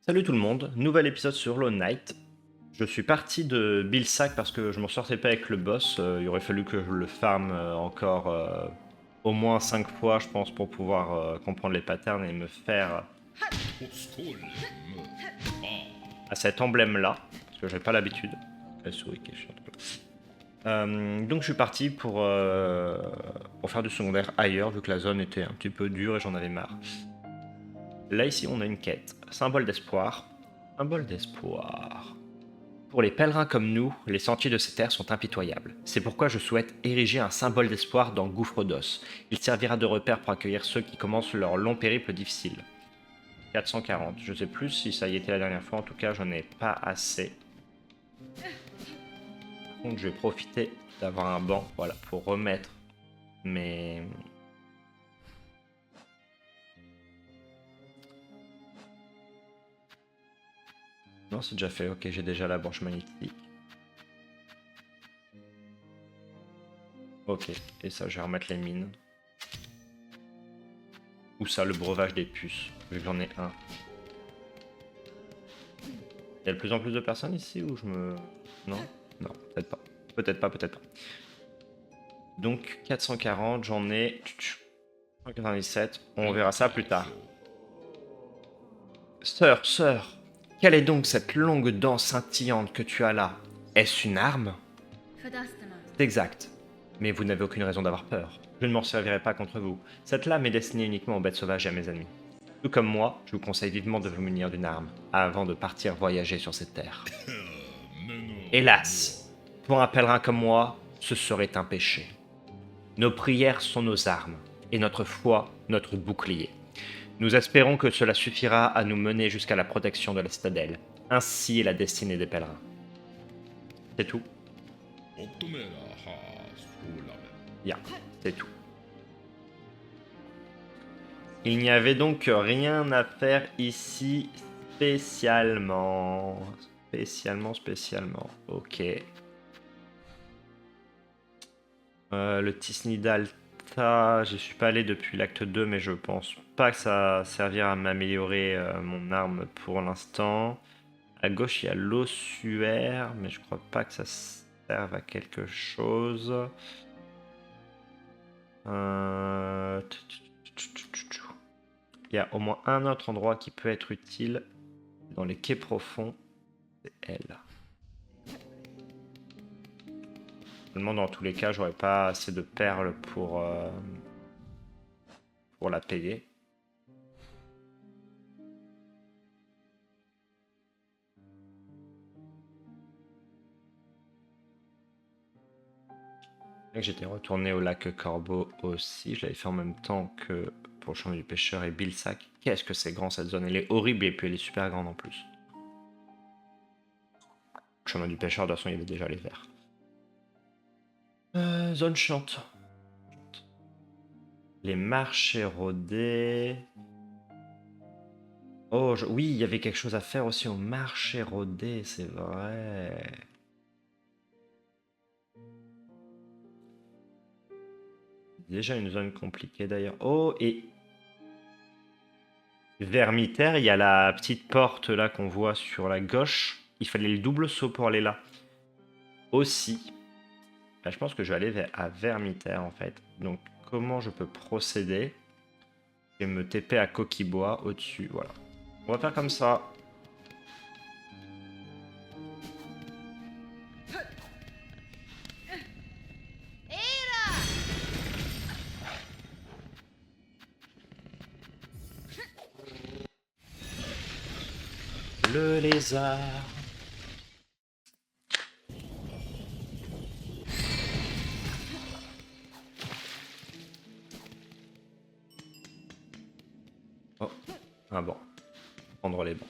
Salut tout le monde, nouvel épisode sur Hollow Knight. Je suis parti de Bilsack parce que je m'en sortais pas avec le boss. Il aurait fallu que je le farm encore au moins 5 fois, je pense, pour pouvoir comprendre les patterns et me faire à cet emblème-là, parce que j'ai pas l'habitude. La souris qui est chiante. Donc je suis parti pour faire du secondaire ailleurs, vu que la zone était un petit peu dure et j'en avais marre. Là ici on a une quête, symbole d'espoir. Symbole d'espoir. Pour les pèlerins comme nous, les sentiers de ces terres sont impitoyables. C'est pourquoi je souhaite ériger un symbole d'espoir dans Gouffre d'Os. Il servira de repère pour accueillir ceux qui commencent leur long périple difficile. 440, je sais plus si ça y était la dernière fois, en tout cas j'en ai pas assez. Par contre je vais profiter d'avoir un banc, voilà, pour remettre mes... Non, c'est déjà fait, ok, j'ai déjà la branche magnétique. Ok, et ça je vais remettre les mines. Ou ça, le breuvage des puces, vu que j'en ai un. Il y a de plus en plus de personnes ici ou je me... Non? Non, peut-être pas. Peut-être pas, peut-être pas. Donc 440, j'en ai 197. On verra ça plus tard. Sœur, quelle est donc cette longue dent scintillante que tu as là? Est-ce une arme? C'est exact. Mais vous n'avez aucune raison d'avoir peur. Je ne m'en servirai pas contre vous. Cette lame est destinée uniquement aux bêtes sauvages et à mes ennemis. Tout comme moi, je vous conseille vivement de vous munir d'une arme avant de partir voyager sur cette terre. Hélas, pour un pèlerin comme moi, ce serait un péché. Nos prières sont nos armes, et notre foi notre bouclier. Nous espérons que cela suffira à nous mener jusqu'à la protection de la citadelle. Ainsi est la destinée des pèlerins. C'est tout. Bien, c'est tout. Il n'y avait donc rien à faire ici spécialement. Spécialement. Ok. Le Tisni d'Alta, je suis pas allé depuis l'acte 2, mais je pense pas que ça servira à m'améliorer mon arme pour l'instant. À gauche, il y a l'ossuaire, mais je crois pas que ça serve à quelque chose. Il y a au moins un autre endroit qui peut être utile dans les quais profonds, c'est elle. Seulement, dans tous les cas, j'aurais pas assez de perles pour la payer. J'étais retourné au lac Corbeau aussi. Je l'avais fait en même temps que pour le chemin du pêcheur et Bilsack. Qu'est-ce que c'est grand cette zone. Elle est horrible et puis elle est super grande en plus. Le chemin du pêcheur, de toute façon, il y avait déjà les verts. Zone chiante. Les marchés rodés. Oh, oui, il y avait quelque chose à faire aussi au marché rodé, c'est vrai. Déjà une zone compliquée d'ailleurs. Oh, et Vermitaire, il y a la petite porte là qu'on voit sur la gauche. Il fallait le double saut pour aller là. Aussi. Bah, je pense que je vais aller à Vermitaire en fait. Donc comment je peux procéder? Je vais me TP à Coquibois au-dessus, voilà. On va faire comme ça. Le lézard. Oh, ah bon. Prendre les bons.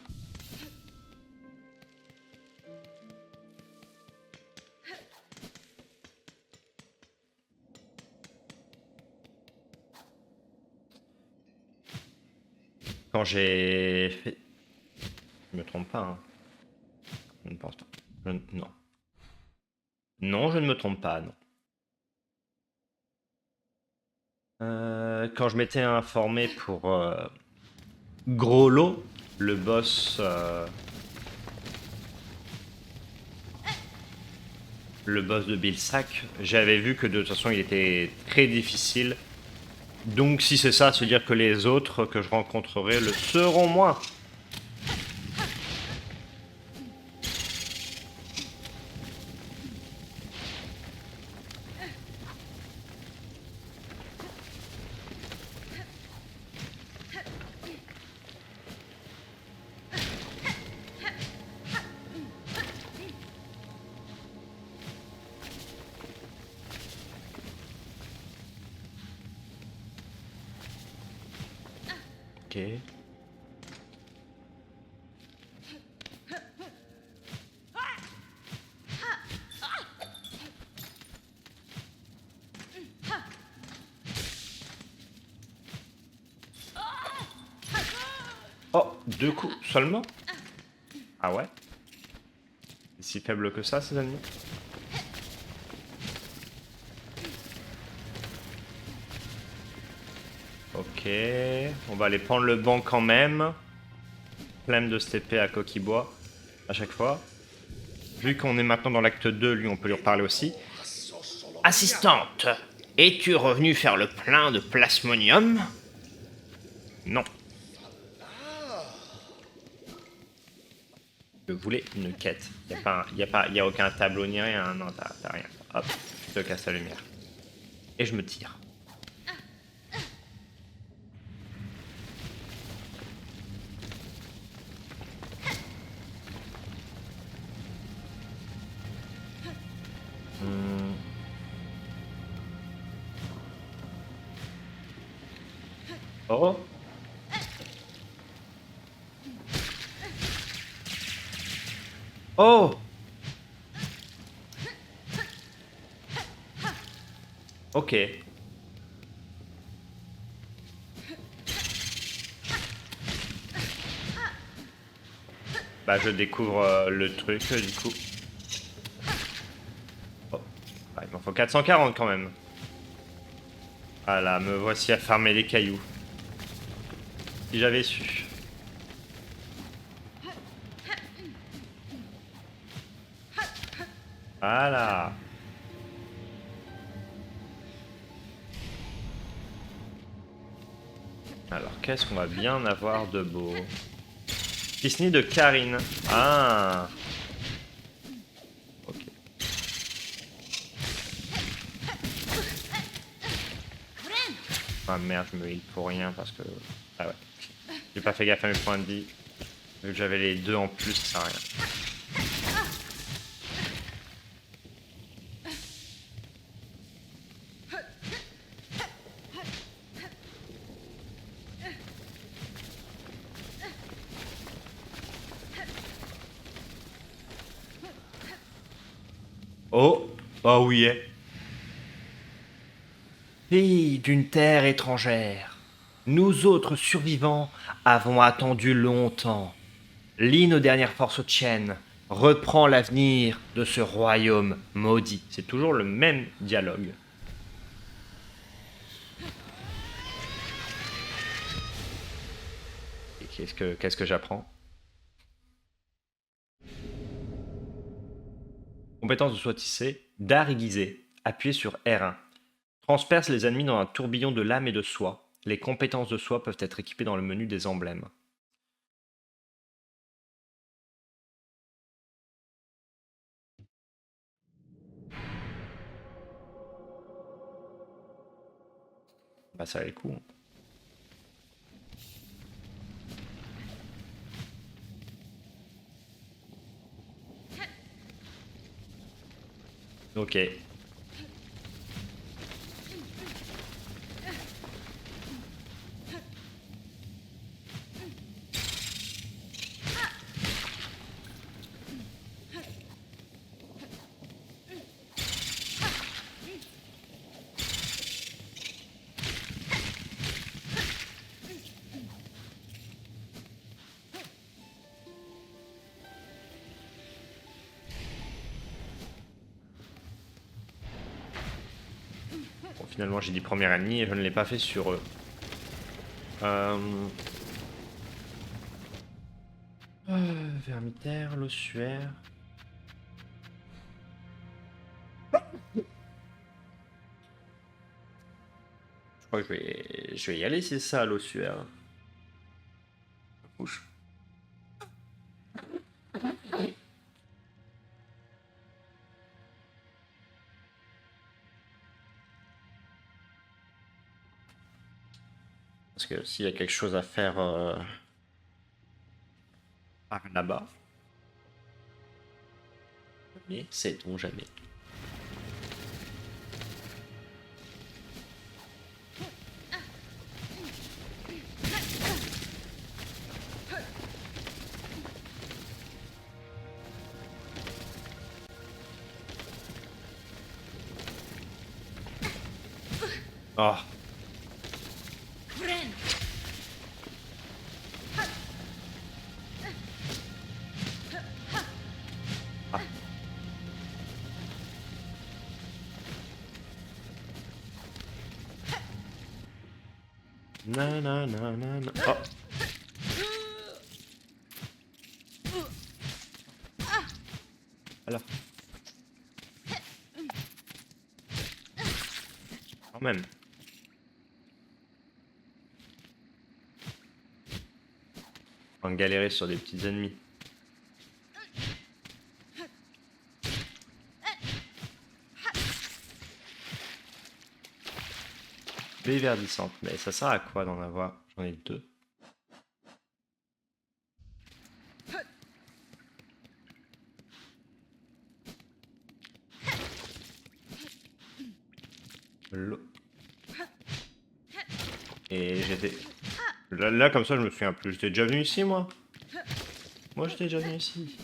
Quand j'ai fait... Je me trompe pas, hein. Je ne pense pas. Non. Non, je ne me trompe pas, non. Quand je m'étais informé pour Gros lot, le boss... le boss de Bilsack, j'avais vu que de toute façon il était très difficile. Donc si c'est ça, se dire que les autres que je rencontrerai le seront moins. Ok. Oh, 2 coups seulement? Ah ouais? C'est si faible que ça, ces ennemis? Ok, on va aller prendre le banc quand même. Flemme de cette épée à coquille bois à chaque fois. Vu qu'on est maintenant dans l'acte 2, lui on peut lui reparler aussi. Assistante, es-tu revenu faire le plein de plasmonium? Non. Je voulais une quête. Y a aucun tableau ni rien. Non, t'as rien. Hop, je te casse la lumière. Et je me tire. Oh. Oh. Ok. Bah je découvre le truc du coup. Oh. Bah, il m'en faut 440 quand même. Voilà, me voici à farmer les cailloux. Si j'avais su. Voilà. Alors, qu'est-ce qu'on va bien avoir de beau? Piscine de Karine. Ah. Ok. Ah merde, je me heal pour rien parce que... Ah ouais. J'ai pas fait gaffe à mes points de vie. Vu que j'avais les 2 en plus, ça sert à rien. Oh. Oh oui. Fille d'une terre étrangère, nous autres survivants avons attendu longtemps. Lis nos dernières forces tiennes, reprends l'avenir de ce royaume maudit. C'est toujours le même dialogue. Et qu'est-ce que j'apprends? Compétence de soie tissée, d'art aiguisé, appuyez sur R1. Transperce les ennemis dans un tourbillon de lames et de soie. Les compétences de soie peuvent être équipées dans le menu des emblèmes. Bah ça a les coups. Ok. Bon, finalement j'ai dit premier ennemi et je ne l'ai pas fait sur eux. Vermitaire, l'ossuaire. Je crois que je vais y aller, c'est ça, l'ossuaire. Bouge. Parce que s'il y a quelque chose à faire par là-bas, mais sait-on jamais. Oh. Ah. Na na na na na. Oh. Alors. Quand même. En galérer sur des petits ennemis. Baie verdissante, mais ça sert à quoi d'en avoir? J'en ai 2. L'eau. Et j'étais... Là, comme ça, je me souviens plus. J'étais déjà venu ici, moi? Moi, j'étais déjà venu ici.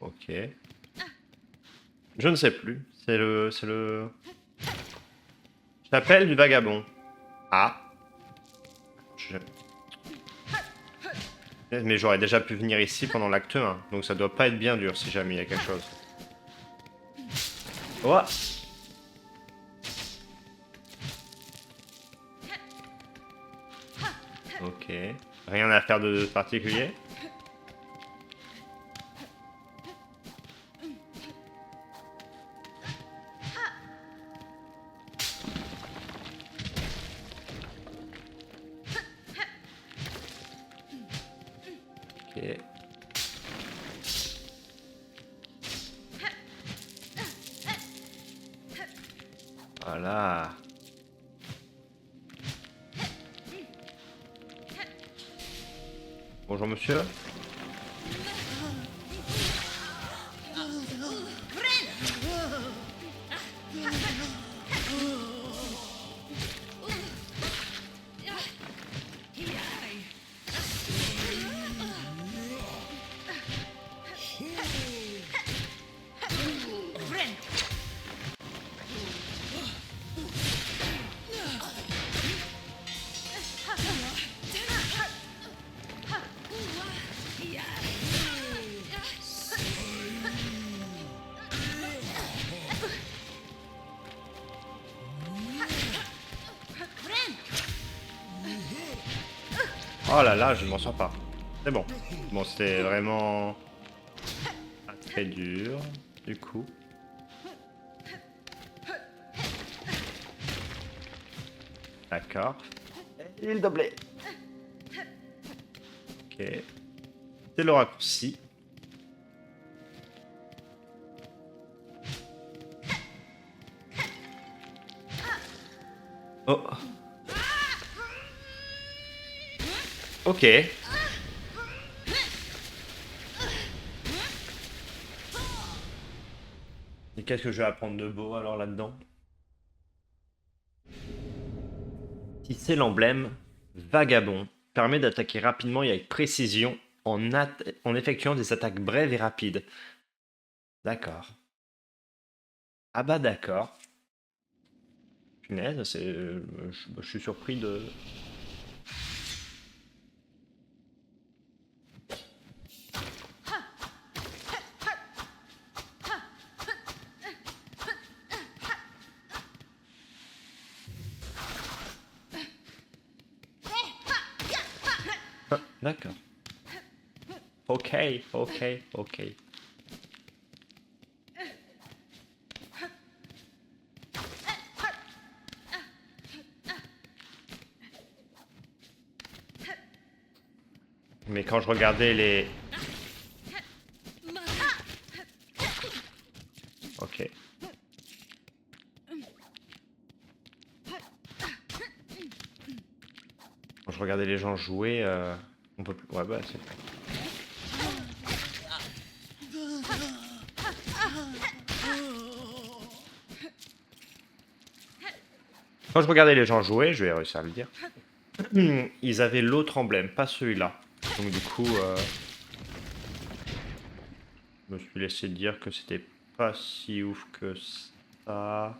Ok. Je ne sais plus. C'est le... Je t'appelle du vagabond. Ah. Mais j'aurais déjà pu venir ici pendant l'acte 1. Donc ça doit pas être bien dur si jamais il y a quelque chose. Oh. Ok. Rien à faire de particulier. Ok. Voilà. Bonjour monsieur. Oh là là, je m'en sors pas. C'est bon. Bon, c'était vraiment pas très dur, du coup. D'accord. Et le doublet. Ok. C'est le raccourci. Oh. Ok. Et qu'est-ce que je vais apprendre de beau alors là-dedans? Tisser l'emblème vagabond permet d'attaquer rapidement et avec précision en effectuant des attaques brèves et rapides. D'accord. Ah bah d'accord. Punaise, je suis surpris de... D'accord. Ok, ok, ok. Mais quand je regardais les... Ok. Quand je regardais les gens jouer, on peut plus... Ouais, bah c'est... Quand je regardais les gens jouer, je vais réussir à le dire, ils avaient l'autre emblème, pas celui-là. Donc du coup, je me suis laissé dire que c'était pas si ouf que ça.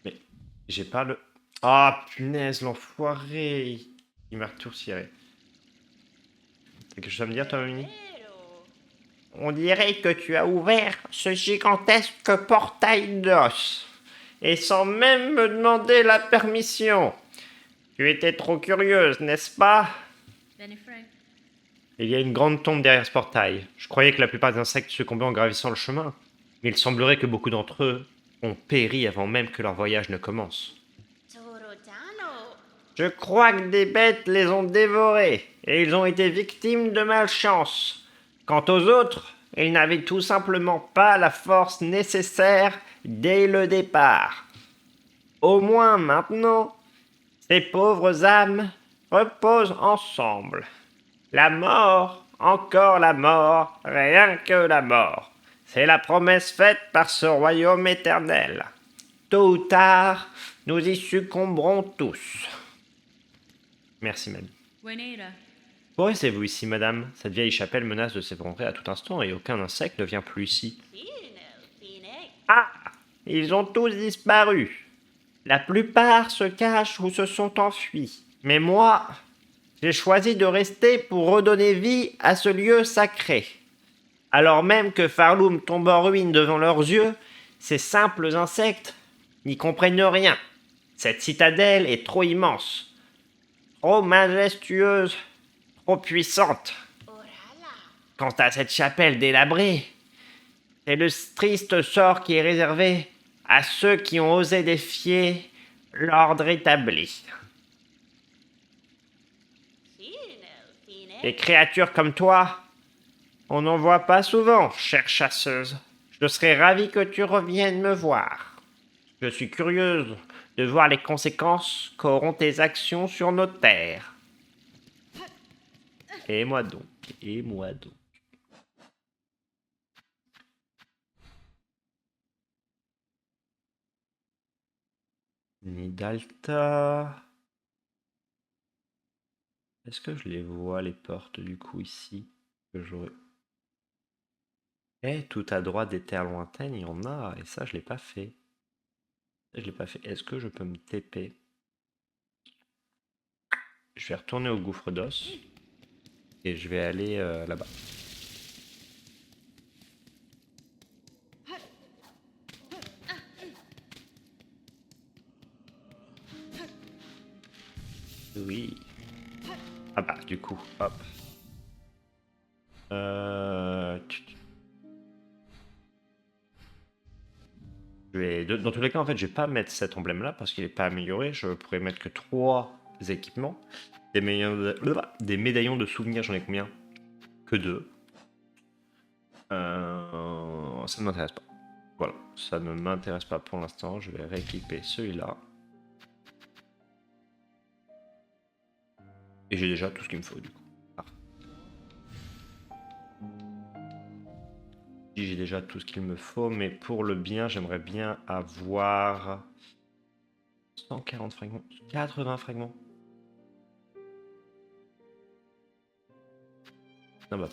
Mais j'ai pas le... Ah punaise, l'enfoiré! Il m'a retourciéré. T'as quelque chose à me dire, toi, Mimi? On dirait que tu as ouvert ce gigantesque portail d'os. Et sans même me demander la permission. Tu étais trop curieuse, n'est-ce pas? Il y a une grande tombe derrière ce portail. Je croyais que la plupart des insectes succombaient en gravissant le chemin. Mais il semblerait que beaucoup d'entre eux ont péri avant même que leur voyage ne commence. Je crois que des bêtes les ont dévorés, et ils ont été victimes de malchance. Quant aux autres, ils n'avaient tout simplement pas la force nécessaire dès le départ. Au moins maintenant, ces pauvres âmes reposent ensemble. La mort, encore la mort, rien que la mort. C'est la promesse faite par ce royaume éternel. Tôt ou tard, nous y succomberons tous. Merci, mamie. Pourquoi restez-vous ici, madame? Cette vieille chapelle menace de s'effondrer à tout instant et aucun insecte ne vient plus ici. Ah! Ils ont tous disparu. La plupart se cachent ou se sont enfuis. Mais moi, j'ai choisi de rester pour redonner vie à ce lieu sacré. Alors même que Farloum tombe en ruine devant leurs yeux, ces simples insectes n'y comprennent rien. Cette citadelle est trop immense, trop majestueuse, trop puissante. Quant à cette chapelle délabrée, c'est le triste sort qui est réservé à ceux qui ont osé défier l'ordre établi. Des créatures comme toi, on n'en voit pas souvent, chère chasseuse. Je serais ravi que tu reviennes me voir. Je suis curieuse de voir les conséquences qu'auront tes actions sur nos terres. Et moi donc, et moi donc. Nidalta. Est-ce que je les vois, les portes, du coup, ici que j'aurais... Eh, tout à droite des terres lointaines, il y en a, et ça, je l'ai pas fait. Je l'ai pas fait. Est-ce que je peux me TP? Je vais retourner au gouffre d'os, et je vais aller là-bas. Oui. Ah bah, du coup, hop. Dans tous les cas, en fait, je vais pas mettre cet emblème-là parce qu'il n'est pas amélioré. Je pourrais mettre que 3 équipements. Des médaillons de souvenirs, j'en ai combien? Que 2. Ça ne m'intéresse pas. Voilà, ça ne m'intéresse pas pour l'instant. Je vais rééquiper celui-là. Et j'ai déjà tout ce qu'il me faut, du coup. J'ai déjà tout ce qu'il me faut, mais pour le bien, j'aimerais bien avoir 140 fragments, 80 fragments. Non bah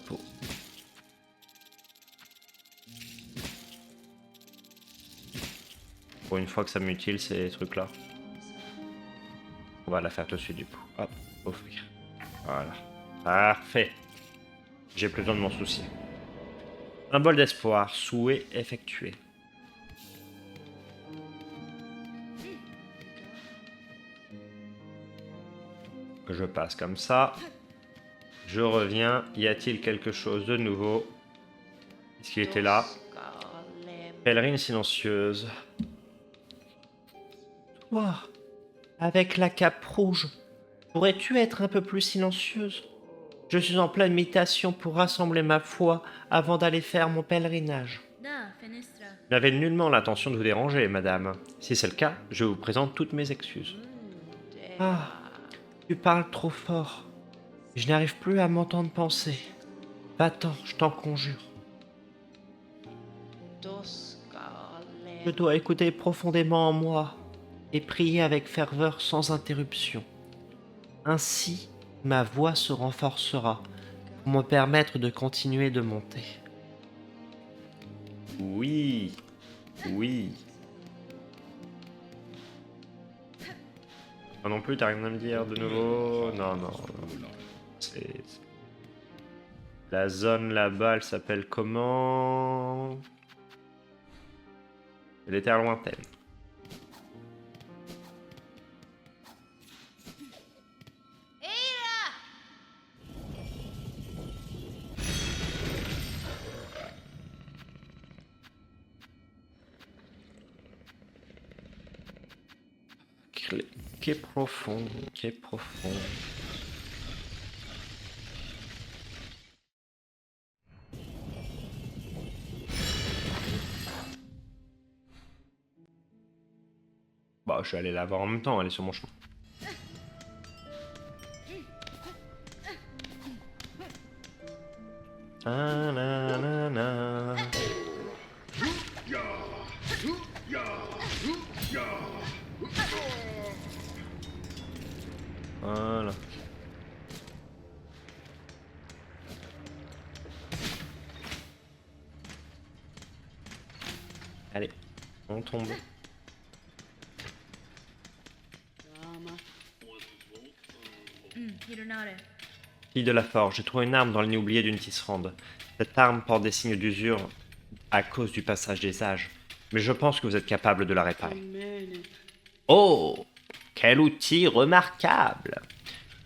pour une fois que ça m'utile ces trucs-là. On va la faire tout de suite du coup. Hop, offrir. Voilà. Parfait. J'ai plus besoin de m'en soucier. Un bol d'espoir, souhait effectué. Je passe comme ça. Je reviens. Y a-t-il quelque chose de nouveau? Est-ce qu'il était là? Pèlerine silencieuse. Toi, avec la cape rouge, pourrais-tu être un peu plus silencieuse? Je suis en pleine méditation pour rassembler ma foi avant d'aller faire mon pèlerinage. Je n'avais nullement l'intention de vous déranger, madame. Si c'est le cas, je vous présente toutes mes excuses. Ah, tu parles trop fort. Je n'arrive plus à m'entendre penser. Va-t'en, je t'en conjure. Je dois écouter profondément en moi et prier avec ferveur sans interruption. Ainsi, ma voix se renforcera pour me permettre de continuer de monter. Oui, oui. Moi non plus, t'as rien à me dire de nouveau? Non, non, non. C'est... La zone là-bas, elle s'appelle comment? Elle était à lointaine. Qui est profond, qui est profond. Bah, je suis allé la voir en même temps, elle est sur mon chemin. Ah, na, na, na. Voilà. Allez, on tombe. Fille de la forge, j'ai trouvé une arme dans le nid oublié d'une tisserande. Cette arme porte des signes d'usure à cause du passage des âges, mais je pense que vous êtes capable de la réparer. Oh, quel outil remarquable!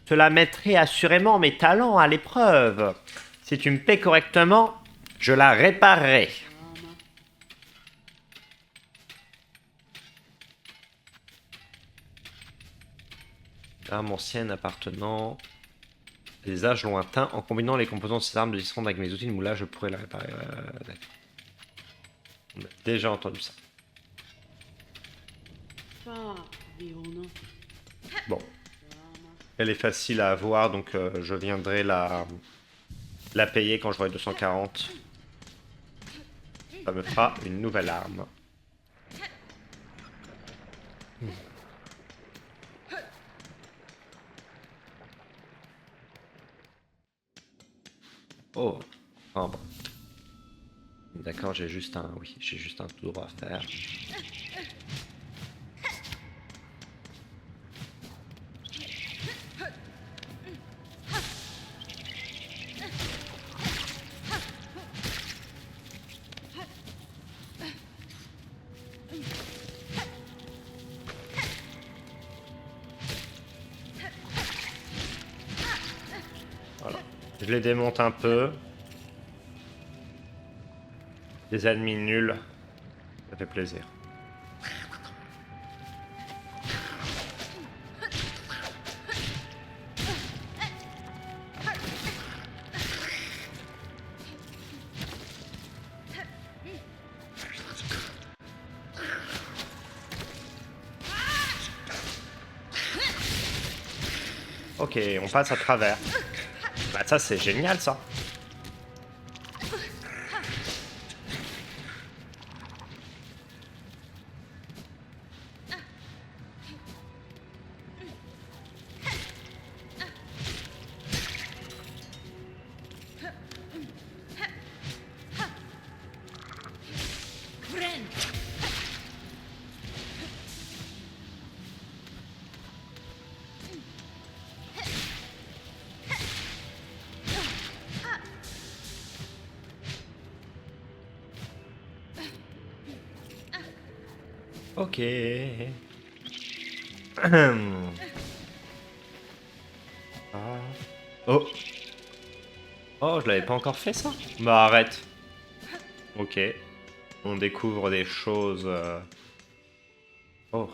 Cela mettrait assurément mes talents à l'épreuve. Si tu me paies correctement, je la réparerai. Arme ancienne appartenant à des âges lointains. En combinant les composants de ces armes de tisserande avec mes outils de moulage, je pourrais la réparer. On a déjà entendu ça. Bon. Elle est facile à avoir, donc je viendrai la payer quand j'aurai 240. Ça me fera une nouvelle arme. Oh, enfin bon. D'accord, j'ai juste un... Oui, j'ai juste un tout droit à faire. Voilà. Je les démonte un peu. Des ennemis nuls. Ça fait plaisir. Ok, on passe à travers. Bah ça c'est génial ça. Ok. Ah. Oh. Oh, je l'avais pas encore fait ça. Bah arrête. Ok. On découvre des choses. Oh.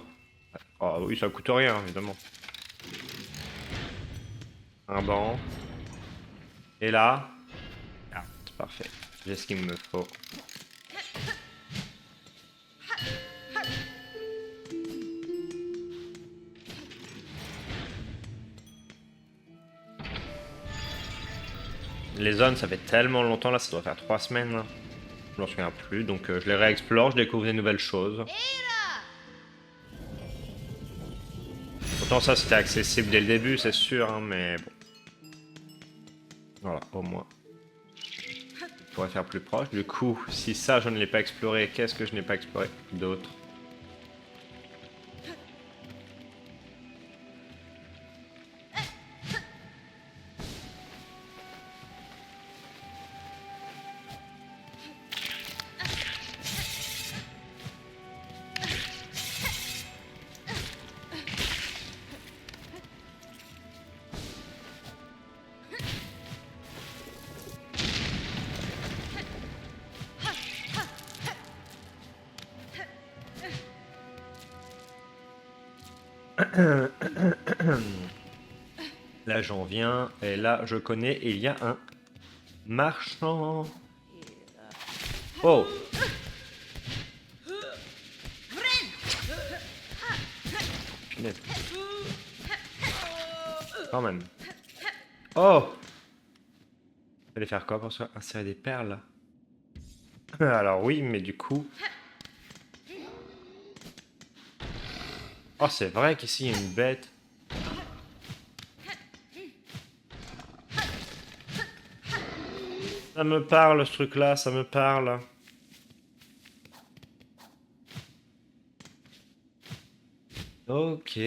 Oh oui, ça coûte rien, évidemment. Un banc. Et là. Ah, c'est parfait. J'ai ce qu'il me faut. Les zones, ça fait tellement longtemps là, ça doit faire 3 semaines. Là. Je m'en souviens plus, donc je les réexplore, je découvre des nouvelles choses. Pourtant ça c'était accessible dès le début, c'est sûr, hein, mais bon. Voilà, au moins. Je pourrais faire plus proche. Du coup, si ça je ne l'ai pas exploré, qu'est-ce que je n'ai pas exploré d'autre? Là j'en viens, et là je connais, et il y a un marchand. Oh! Punaise. Quand même. Oh! Fallait faire quoi pour ça? Insérer des perles? Alors oui, mais du coup... Oh, c'est vrai qu'ici il y a une bête. Ça me parle ce truc-là, ça me parle. Ok.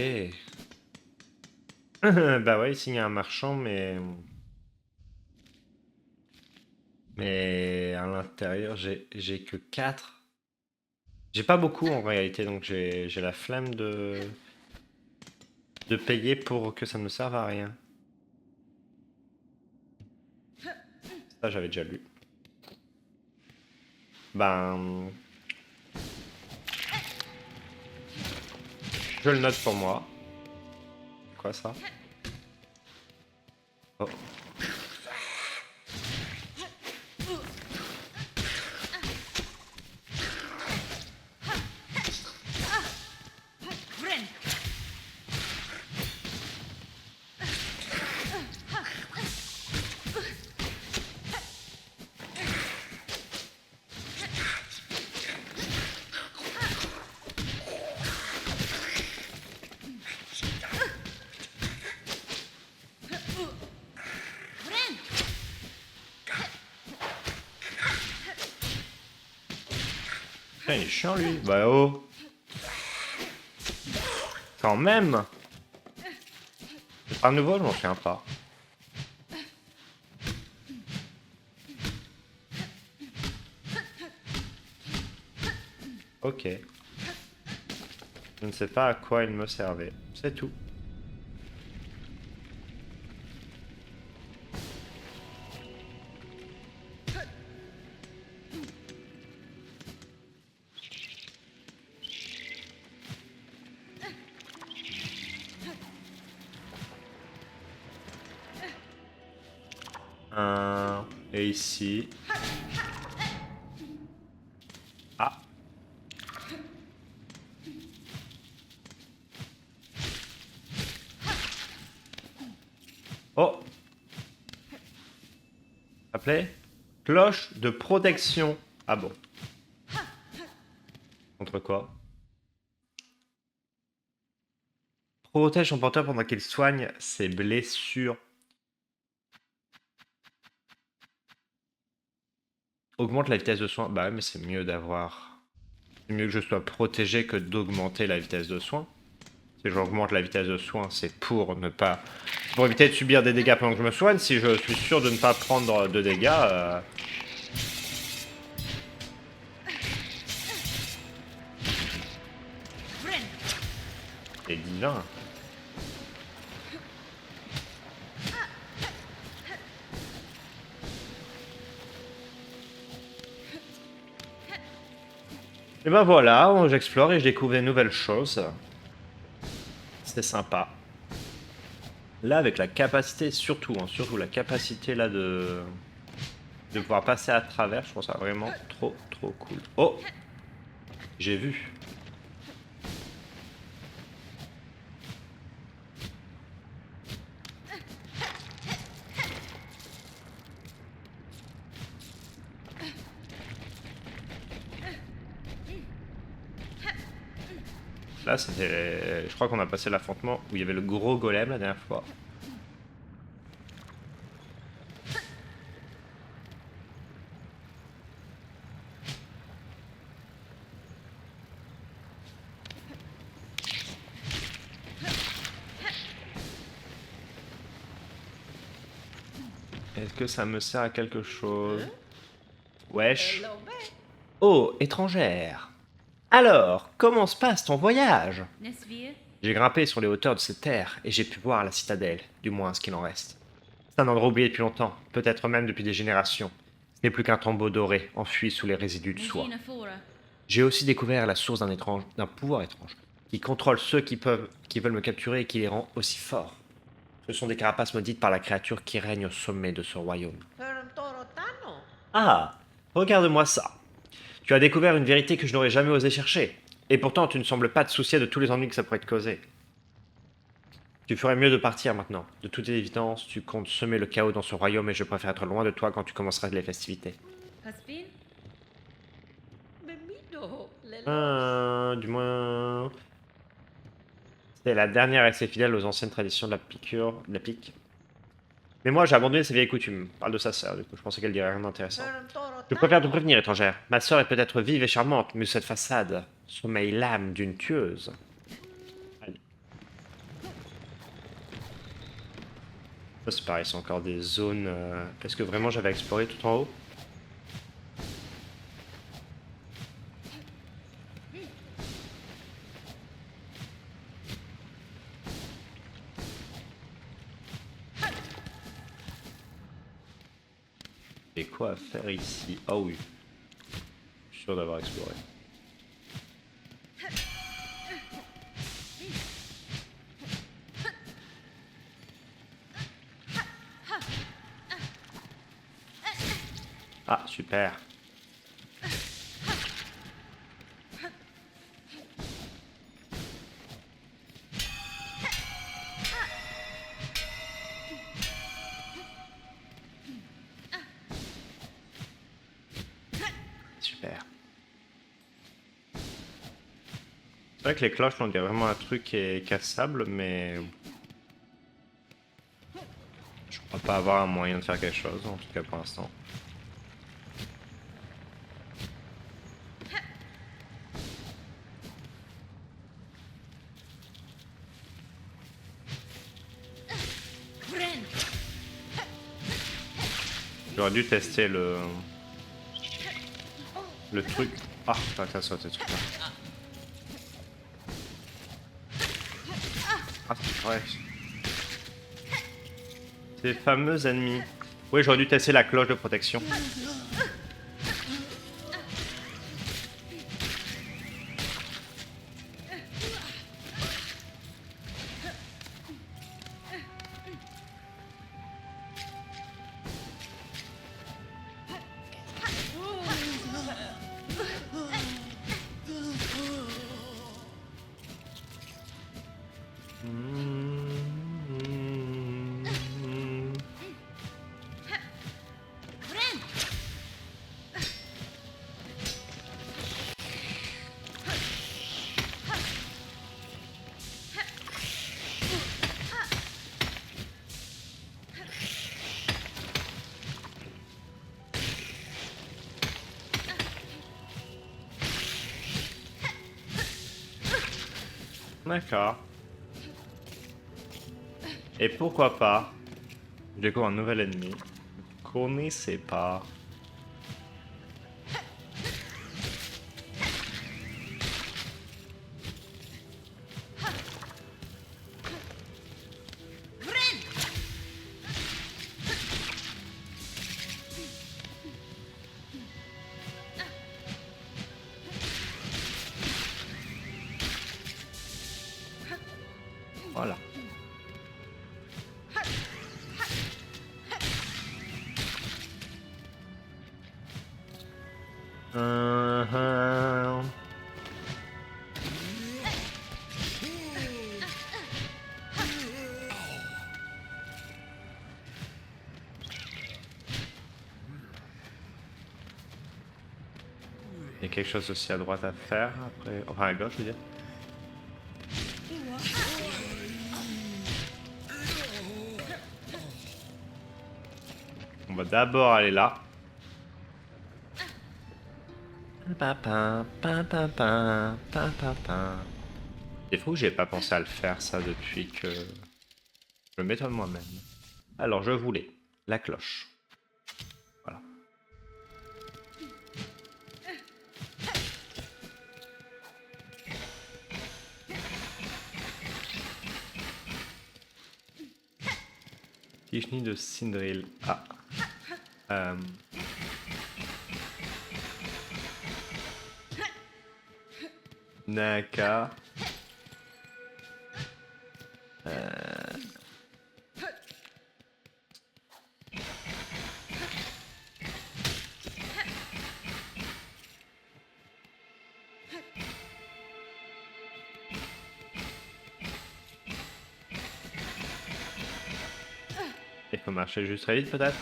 Bah ouais, ici il y a un marchand, mais... Mais à l'intérieur, j'ai que 4. J'ai pas beaucoup en réalité, donc j'ai la flemme de payer pour que ça ne me serve à rien. Ça, j'avais déjà lu. Ben... Je le note pour moi. Quoi ça? Oh. Putain, il est chiant lui. Bah oh. Quand même. C'est pas nouveau, je m'en souviens pas. Ok. Je ne sais pas à quoi il me servait. C'est tout. Et ici. Ah. Oh. Appelé cloche de protection. Ah bon. Contre quoi? Protège son porteur pendant qu'il soigne ses blessures. Augmente la vitesse de soin. Bah ouais, mais c'est mieux d'avoir... C'est mieux que je sois protégé que d'augmenter la vitesse de soin. Si j'augmente la vitesse de soin, c'est pour ne pas... Pour éviter de subir des dégâts pendant que je me soigne. Si je suis sûr de ne pas prendre de dégâts... C'est divin. Et ben voilà, j'explore et je découvre des nouvelles choses. C'était sympa. Là, avec la capacité, surtout, hein, surtout la capacité là de pouvoir passer à travers, je trouve ça vraiment trop cool. Oh, j'ai vu. Là, c'était, je crois qu'on a passé l'affrontement où il y avait le gros golem la dernière fois. Est-ce que ça me sert à quelque chose? Wesh. Oh, étrangère. Alors, comment se passe ton voyage? J'ai grimpé sur les hauteurs de cette terre et j'ai pu voir la citadelle, du moins ce qu'il en reste. C'est un endroit oublié depuis longtemps, peut-être même depuis des générations. Ce n'est plus qu'un tombeau doré, enfui sous les résidus de soie. J'ai aussi découvert la source d'un pouvoir étrange, qui contrôle ceux qui veulent me capturer et qui les rend aussi forts. Ce sont des carapaces maudites par la créature qui règne au sommet de ce royaume. Ah, regarde-moi ça. Tu as découvert une vérité que je n'aurais jamais osé chercher. Et pourtant, tu ne sembles pas te soucier de tous les ennuis que ça pourrait te causer. Tu ferais mieux de partir maintenant. De toute évidence, tu comptes semer le chaos dans ce royaume et je préfère être loin de toi quand tu commenceras les festivités. Du moins... C'est la dernière restée fidèle aux anciennes traditions de la piqûre, de la pique. Mais moi, j'ai abandonné ses vieilles coutumes. Parle de sa sœur, du coup, je pensais qu'elle dirait rien d'intéressant. Je préfère te prévenir, étrangère. Ma sœur est peut-être vive et charmante, mais cette façade sommeille l'âme d'une tueuse. Allez. Ça, c'est pareil, c'est encore des zones... Est-ce que vraiment j'avais exploré tout en haut? Et quoi à faire ici? Oh oui. Je suis sûr d'avoir exploré. Ah, super. Super. C'est vrai que les cloches, on dirait vraiment un truc qui est cassable, mais... Je crois pas avoir un moyen de faire quelque chose, en tout cas pour l'instant. J'aurais dû tester le truc. Ah, putain, ça saute, ce truc là. Ah, c'est vrai. Ces fameux ennemis. Oui, j'aurais dû tester la cloche de protection. D'accord. Et pourquoi pas, je découvre un nouvel ennemi. Connaissez pas. Voilà. Il y a quelque chose aussi à droite à faire après. Enfin à gauche, je veux dire. On va d'abord aller là. C'est fou que j'ai pas pensé à le faire ça depuis que je m'étonne moi-même. Alors je voulais la cloche. Voilà. Tichenille de Sindril. Ah. Naka. Il faut marcher juste très vite peut-être.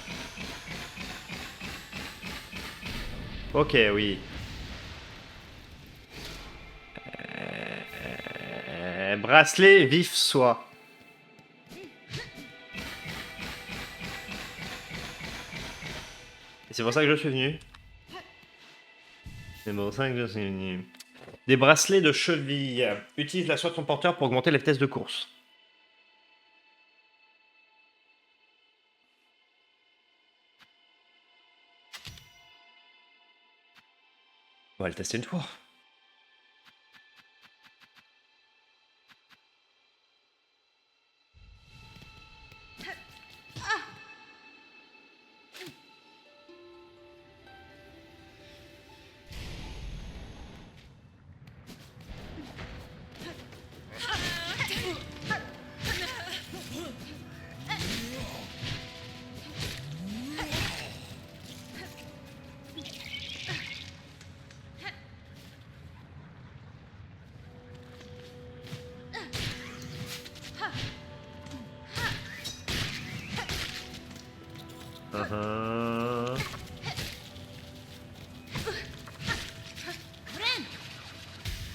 Ok, oui. Bracelet vif soit. Et c'est pour ça que je suis venu. C'est pour ça que je suis venu. Des bracelets de cheville. Utilise la soie de son porteur pour augmenter la vitesse de course. On va le tester une fois.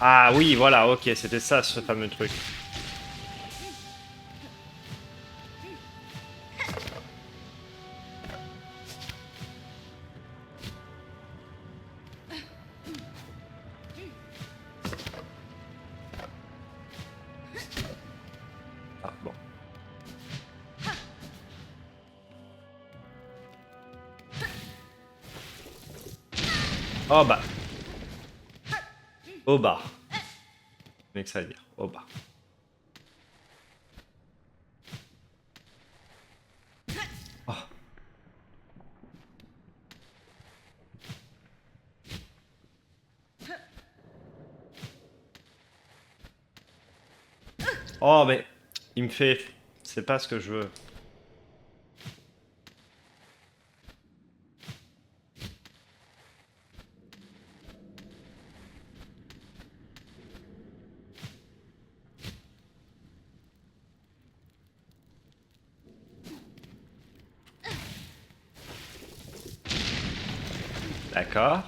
Ah oui, voilà, ok, c'était ça ce fameux truc. Ah bon. Oh bah. Au bas. Mais que ça veut dire, au bas. Oh. Oh mais il me fait. C'est pas ce que je veux. D'accord.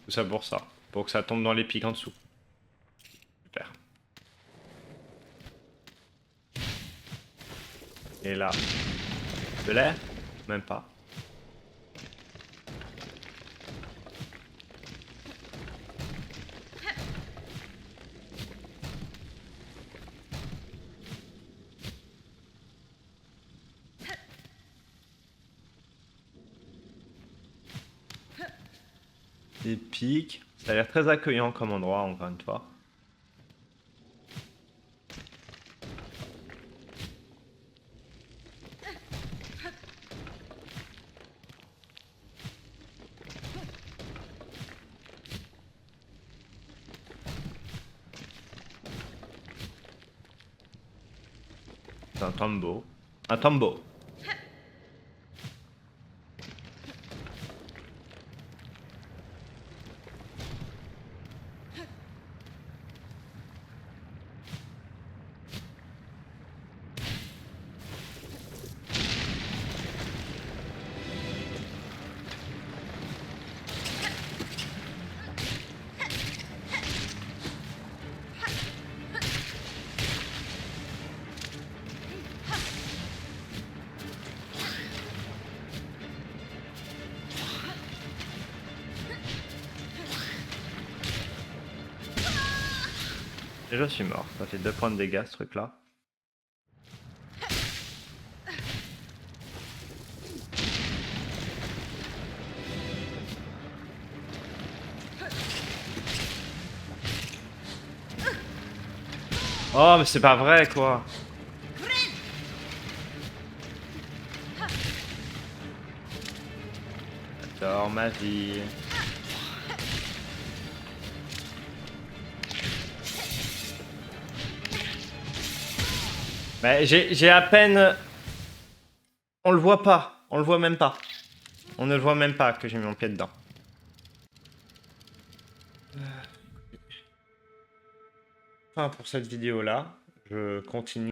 Tout ça pour ça. Pour que ça tombe dans les pics en dessous. Super. Et là. De l'air? Même pas. Des pics. Ça a l'air très accueillant comme endroit, encore une fois. C'est un tombeau. Un tombeau. Et je suis mort. Ça fait 2 points de dégâts ce truc là. Oh mais c'est pas vrai quoi. J'adore ma vie. Mais j'ai à peine... On le voit pas. On le voit même pas. On ne le voit même pas que j'ai mis mon pied dedans. Enfin pour cette vidéo là. Je continue.